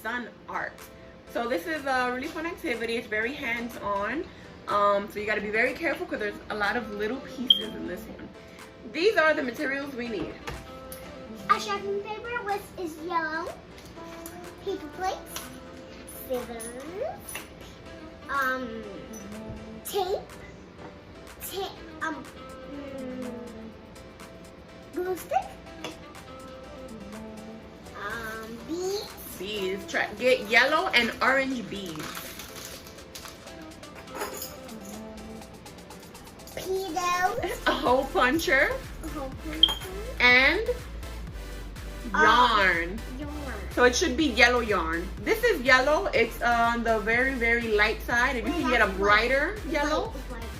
sun art. So this is a really fun activity. It's very hands-on. So you got to be very careful because there's a lot of little pieces in this one. These are the materials we need. A sharpening paper, which is yellow. Paper plates, scissors, tape, glue stick, beads. Beads. Get yellow and orange beads. Pedos. A hole puncher. And yarn. So it should be yellow yarn. This is yellow. It's on the very, very light side. If you can get a brighter yellow,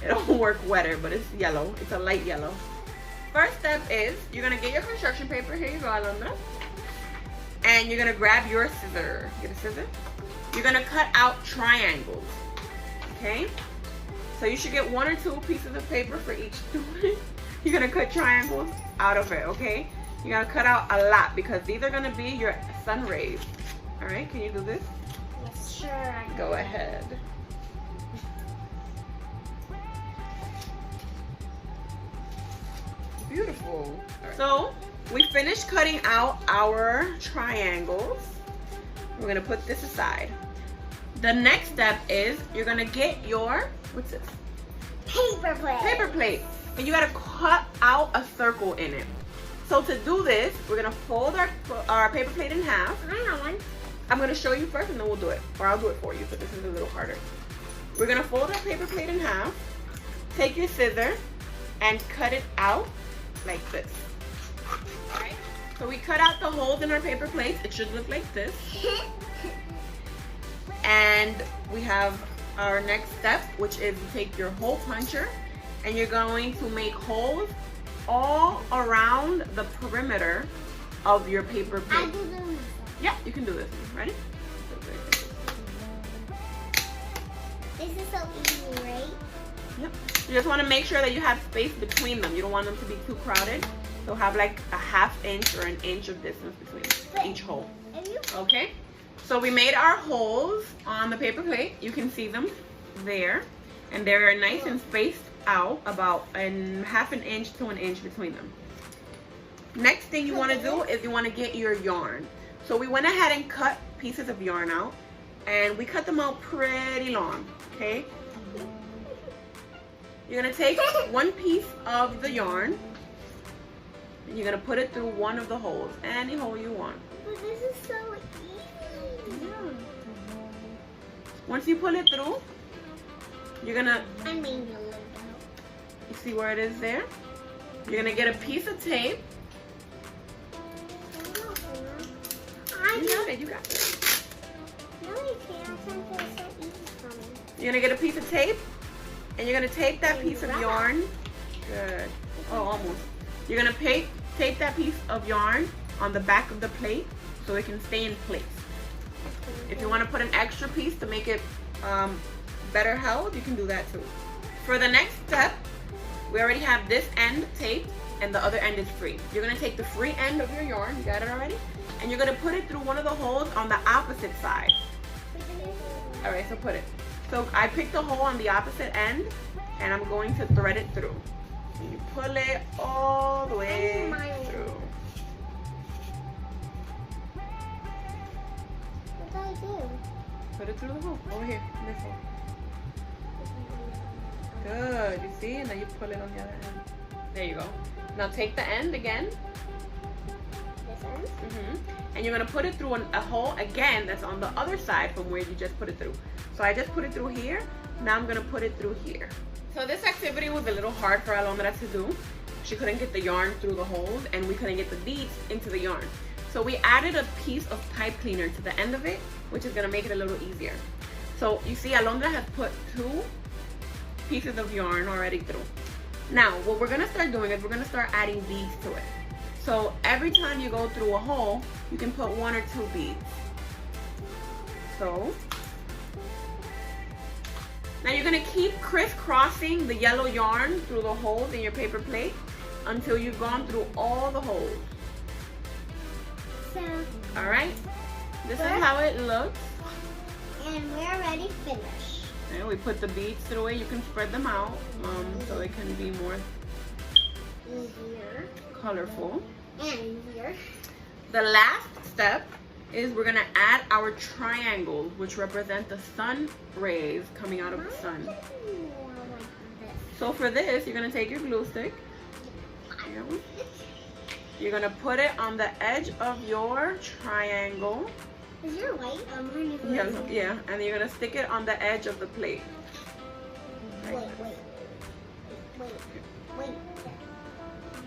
it'll work wetter, but it's yellow. It's a light yellow. First step is you're going to get your construction paper. Here you go, Alondra. And you're going to grab your scissor. Get a scissor. You're going to cut out triangles. Okay? So you should get 1 or 2 pieces of paper for each student. You're going to cut triangles out of it, okay? You're going to cut out a lot because these are going to be your sun rays. All right, can you do this? Yes, sure. Go ahead. Beautiful. Right. So we finished cutting out our triangles. We're going to put this aside. The next step is you're going to get your, what's this? Paper plate. Paper plate. And you got to cut out a circle in it. So to do this, we're going to fold our paper plate in half. I know one. I'm going to show you first and then we'll do it. Or I'll do it for you, but this is a little harder. We're going to fold our paper plate in half. Take your scissor and cut it out like this. Alright? So we cut out the holes in our paper plates. It should look like this. And we have our next step, which is you take your hole puncher and you're going to make holes all around the perimeter of your paper plate. I do this. Yeah, you can do this. Ready? This is so easy, right? Yep. You just want to make sure that you have space between them. You don't want them to be too crowded. So have like a 1/2 inch or 1 inch of distance between each hole. Okay? So we made our holes on the paper plate. You can see them there. And they're nice and spaced out about a 1/2 inch to 1 inch between them. Next thing you want to do is you want to get your yarn. So we went ahead and cut pieces of yarn out. And we cut them out pretty long. Okay? You're going to take 1 piece of the yarn. And you're going to put it through one of the holes. Any hole you want. But this is so easy. Yeah. Once you pull it through, you're going to... I mean a little bit. You see where it is there? You're going to get a piece of tape. You got it. You got it. No, you can't. It's so easy for me. You're going to get a piece of tape. And you're going to tape that piece of yarn. Good. Oh, almost. You're going to tape that piece of yarn on the back of the plate so it can stay in place. If you want to put an extra piece to make it better held, you can do that too. For the next step, we already have this end taped and the other end is free. You're going to take the free end of your yarn, you got it already? And you're going to put it through one of the holes on the opposite side. Alright, so put it. So I picked the hole on the opposite end and I'm going to thread it through. And you pull it all the way through. What do I do? Put it through the hole. Over here, in this hole. Good, you see? And then you pull it on the other end. There you go. Now take the end again. This end? And you're going to put it through a hole again that's on the other side from where you just put it through. So I just put it through here. Now I'm going to put it through here. So this activity was a little hard for Alondra to do. She couldn't get the yarn through the holes and we couldn't get the beads into the yarn. So we added a piece of pipe cleaner to the end of it, which is going to make it a little easier. So you see Alondra has put 2 pieces of yarn already through. Now what we're going to start doing is we're going to start adding beads to it. So every time you go through a hole, you can put 1 or 2 beads. So now you're going to keep crisscrossing the yellow yarn through the holes in your paper plate until you've gone through all the holes. So, Alright? This is how it looks. And we're already finished. And we put the beads through it. You can spread them out so it can be more Easier. colorful. And easier. The last step is we're gonna add our triangles, which represent the sun rays coming out of the sun. So for this, you're gonna take your glue stick. You're gonna put it on the edge of your triangle. Is your white? Mine is Yeah, white. yeah, and you're gonna stick it on the edge of the plate. Wait.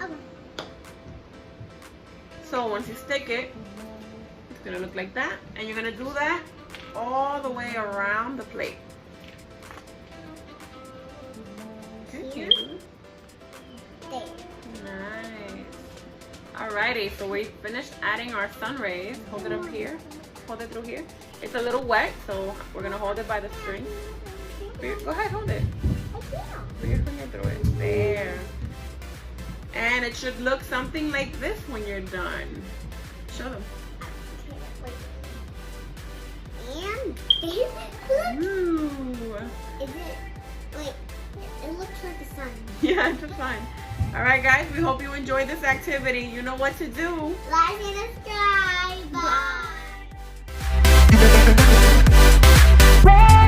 Oh. So once you stick it, it's gonna look like that, and you're gonna do that all the way around the plate. Okay, Here? There. nice. Alrighty, so we finished adding our sun rays. Hold it up here. Hold it through here. It's a little wet, so we're gonna hold it by the string. Go ahead, hold it. Put your finger through it. There. And it should look something like this when you're done. Show them. And look. Ooh. Is it like it looks like the sun? Yeah, it's fine. All right, guys, we hope you enjoyed this activity. You know what to do. Like and subscribe. Bye. Bye.